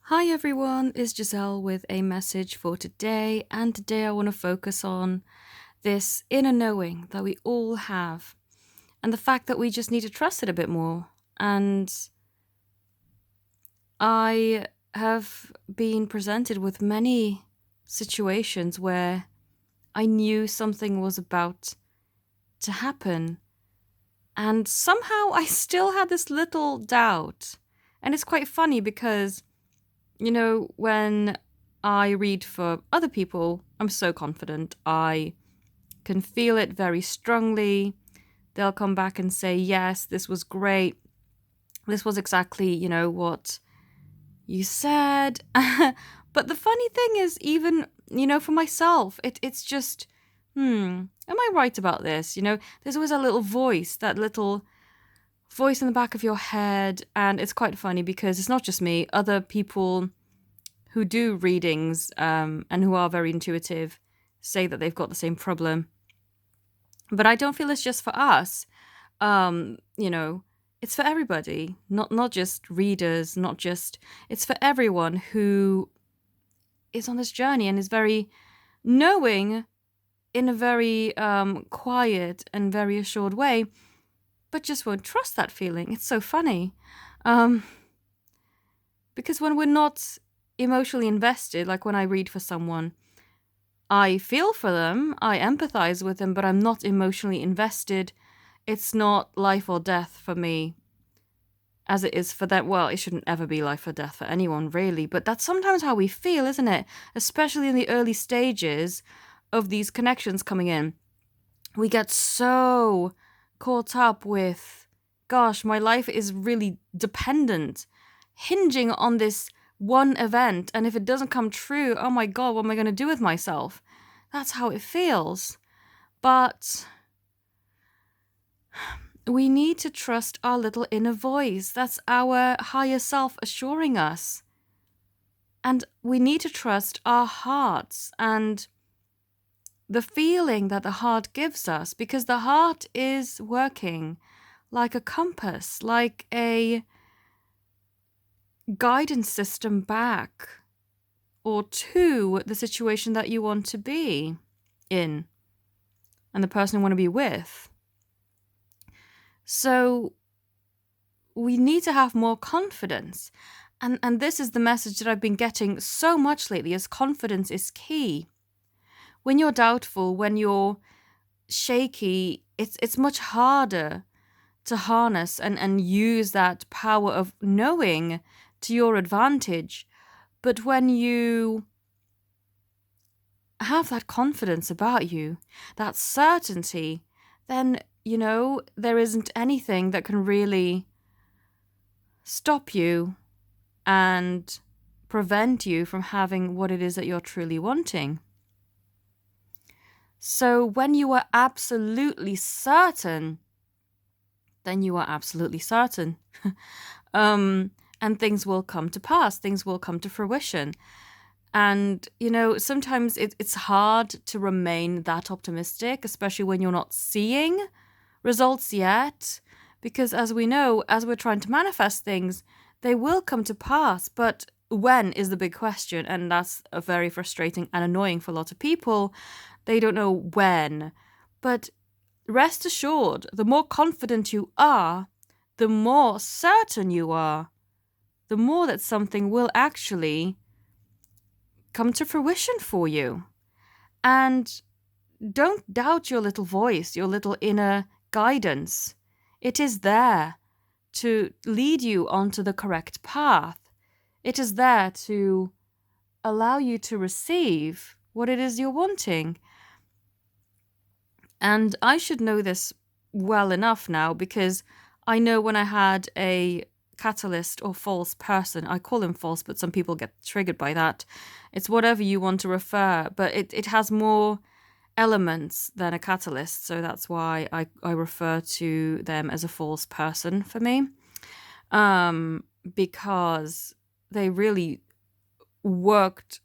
Hi everyone, it's Giselle with a message for today, and today I want to focus on this inner knowing that we all have and the fact that we just need to trust it a bit more. And I have been presented with many situations where I knew something was about to happen, and somehow I still had this little doubt. And it's quite funny because when I read for other people, I'm so confident. I can feel it very strongly. They'll come back and say, yes, this was great. This was exactly, what you said. But the funny thing is, even, for myself, it's just, am I right about this? There's always a little voice, that little voice in the back of your head. And it's quite funny because it's not just me, other people who do readings and who are very intuitive say that they've got the same problem. But I don't feel it's just for us. Um, you know, it's for everybody, not just readers, not just it's for everyone who is on this journey and is very knowing in a very quiet and very assured way, but just won't trust that feeling. It's so funny. Um, because when we're not emotionally invested, like when I read for someone, I feel for them, I empathize with them, but I'm not emotionally invested. It's not life or death for me as it is for them. Well, it shouldn't ever be life or death for anyone, really, but that's sometimes how we feel, isn't it? Especially in the early stages of these connections coming in. We get so caught up with, gosh, my life is really dependent, hinging on this one event. And if it doesn't come true, oh my God, what am I going to do with myself? That's how it feels. But we need to trust our little inner voice. That's our higher self assuring us. And we need to trust our hearts and the feeling that the heart gives us, because the heart is working like a compass, like a guidance system back or to the situation that you want to be in and the person you want to be with. So we need to have more confidence. And this is the message that I've been getting so much lately, is confidence is key. When you're doubtful, when you're shaky, it's much harder to harness and use that power of knowing to your advantage. But when you have that confidence about you, that certainty, then, there isn't anything that can really stop you and prevent you from having what it is that you're truly wanting. So when you are absolutely certain, then you are absolutely certain. And things will come to pass, things will come to fruition. And, sometimes it's hard to remain that optimistic, especially when you're not seeing results yet. Because as we know, as we're trying to manifest things, they will come to pass. But when is the big question? And that's a very frustrating and annoying for a lot of people. They don't know when. But rest assured, the more confident you are, the more certain you are, the more that something will actually come to fruition for you. And don't doubt your little voice, your little inner guidance. It is there to lead you onto the correct path. It is there to allow you to receive what it is you're wanting. And I should know this well enough now, because I know when I had a catalyst or false person, I call him false, but some people get triggered by that. It's whatever you want to refer, but it has more elements than a catalyst. So that's why I refer to them as a false person for me, because they really worked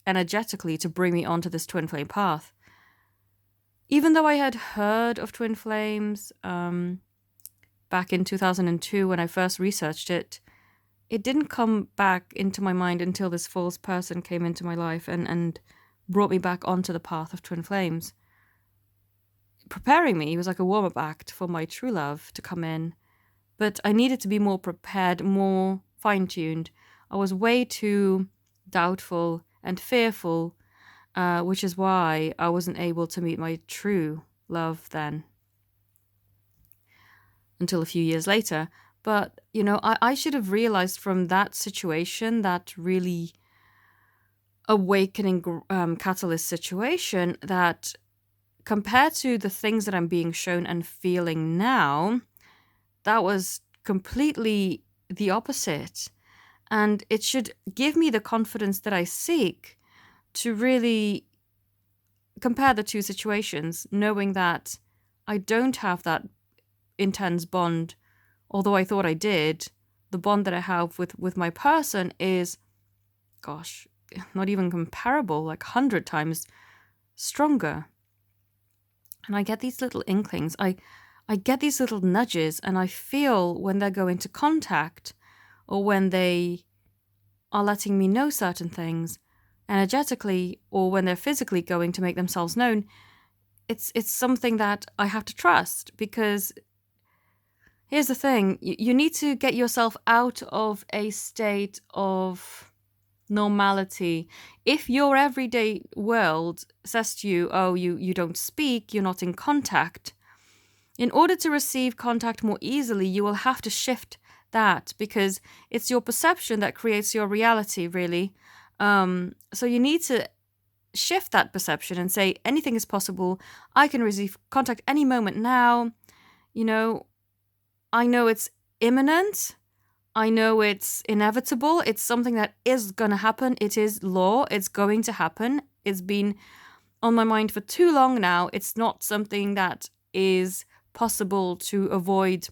energetically to bring me onto this twin flame path. Even though I had heard of twin flames back in 2002 when I first researched it, it didn't come back into my mind until this false person came into my life and brought me back onto the path of twin flames. Preparing me, it was like a warm-up act for my true love to come in. But I needed to be more prepared, more fine-tuned. I was way too doubtful and fearful, which is why I wasn't able to meet my true love then until a few years later. But, I should have realized from that situation, that really awakening catalyst situation, that compared to the things that I'm being shown and feeling now, that was completely the opposite. And it should give me the confidence that I seek to really compare the two situations, knowing that I don't have that intense bond, although I thought I did. The bond that I have with my person is, gosh, not even comparable, like 100 times stronger. And I get these little inklings. I get these little nudges, and I feel when they're going to contact or when they are letting me know certain things energetically, or when they're physically going to make themselves known. It's something that I have to trust, because here's the thing. You need to get yourself out of a state of normality. If your everyday world says to you, oh, you don't speak, you're not in contact, in order to receive contact more easily, you will have to shift that, because it's your perception that creates your reality, really. So you need to shift that perception and say, anything is possible. I can receive contact any moment now. I know it's imminent. I know it's inevitable. It's something that is going to happen. It is law. It's going to happen. It's been on my mind for too long now. It's not something that is possible to avoid,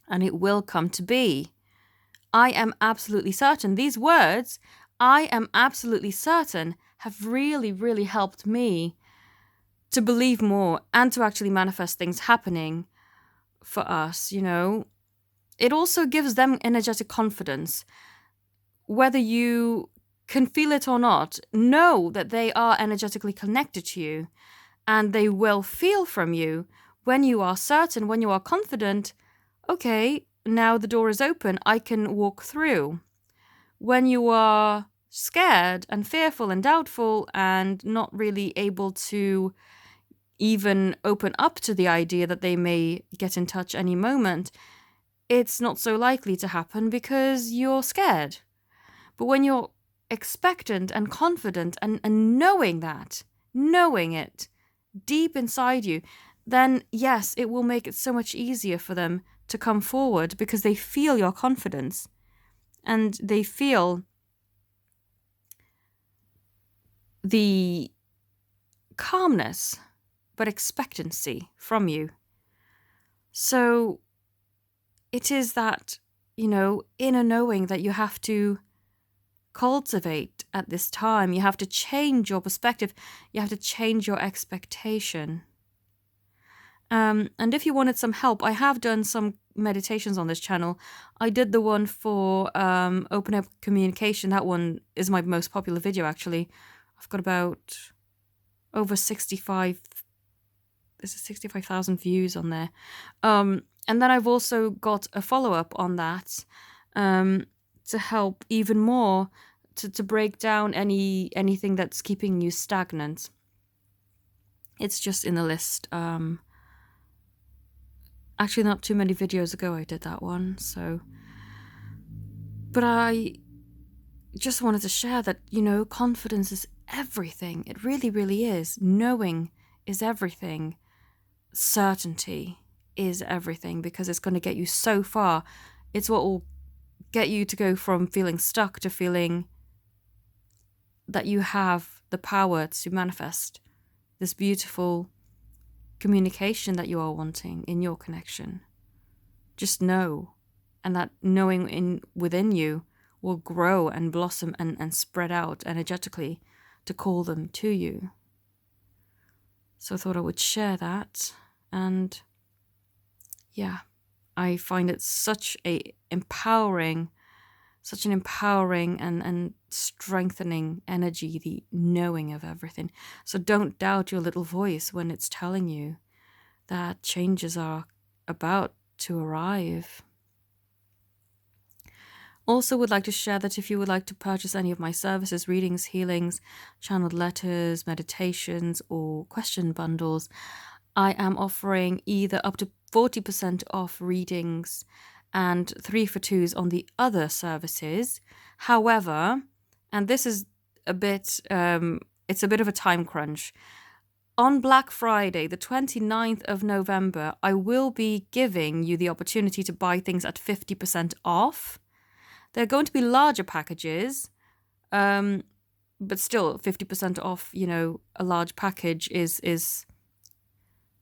and it will come to be. I am absolutely certain. These words, I am absolutely certain, have really, really helped me to believe more and to actually manifest things happening for us, It also gives them energetic confidence. Whether you can feel it or not, know that they are energetically connected to you, and they will feel from you when you are certain, when you are confident. Okay, now the door is open, I can walk through. When you are scared and fearful and doubtful and not really able to even open up to the idea that they may get in touch any moment, it's not so likely to happen because you're scared. But when you're expectant and confident and knowing it deep inside you, then yes, it will make it so much easier for them to come forward, because they feel your confidence and they feel the calmness but expectancy from you. So it is that, inner knowing that you have to cultivate at this time. You have to change your perspective. You have to change your expectation. And if you wanted some help, I have done some meditations on this channel. I did the one for open up communication. That one is my most popular video, actually. I've got about over 65,000 views on there. And then I've also got a follow-up on that to help even more to break down anything that's keeping you stagnant. It's just in the list. Actually, not too many videos ago I did that one, so. But I just wanted to share that, confidence is everything. It really, really is. Knowing is everything. Certainty is everything, because it's going to get you so far. It's what will get you to go from feeling stuck to feeling that you have the power to manifest this beautiful communication that you are wanting in your connection. Just know, and that knowing within you will grow and blossom and spread out energetically to call them to you. So I thought I would share that, and I find it such a empowering such an empowering and strengthening energy, the knowing of everything. So don't doubt your little voice when it's telling you that changes are about to arrive. Also would like to share that if you would like to purchase any of my services, readings, healings, channeled letters, meditations, or question bundles, I am offering either up to 40% off readings and 3 for 2s on the other services. However, and this is a bit, it's a bit of a time crunch. On Black Friday, the 29th of November, I will be giving you the opportunity to buy things at 50% off. They're going to be larger packages, but still 50% off, a large package is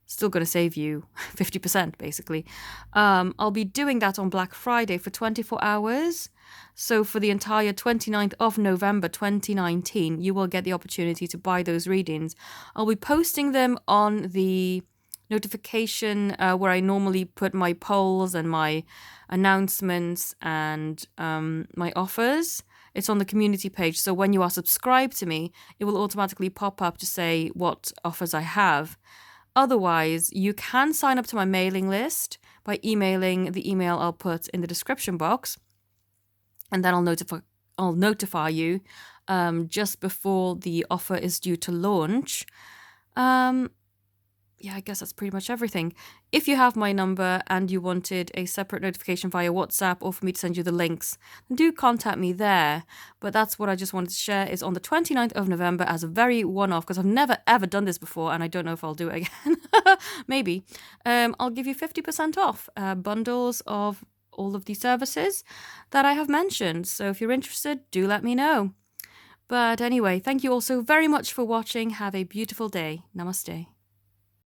still going to save you 50%, basically. I'll be doing that on Black Friday for 24 hours. So for the entire 29th of November 2019, you will get the opportunity to buy those readings. I'll be posting them on the notification where I normally put my polls and my announcements and my offers. It's on the community page. So when you are subscribed to me, it will automatically pop up to say what offers I have. Otherwise, you can sign up to my mailing list by emailing the email I'll put in the description box, and then I'll notify you just before the offer is due to launch. I guess that's pretty much everything. If you have my number and you wanted a separate notification via WhatsApp or for me to send you the links, then do contact me there. But that's what I just wanted to share is on the 29th of November as a very one-off, because I've never ever done this before and I don't know if I'll do it again. Maybe. I'll give you 50% off bundles of all of the services that I have mentioned. So if you're interested, do let me know. But anyway, thank you all so very much for watching. Have a beautiful day. Namaste.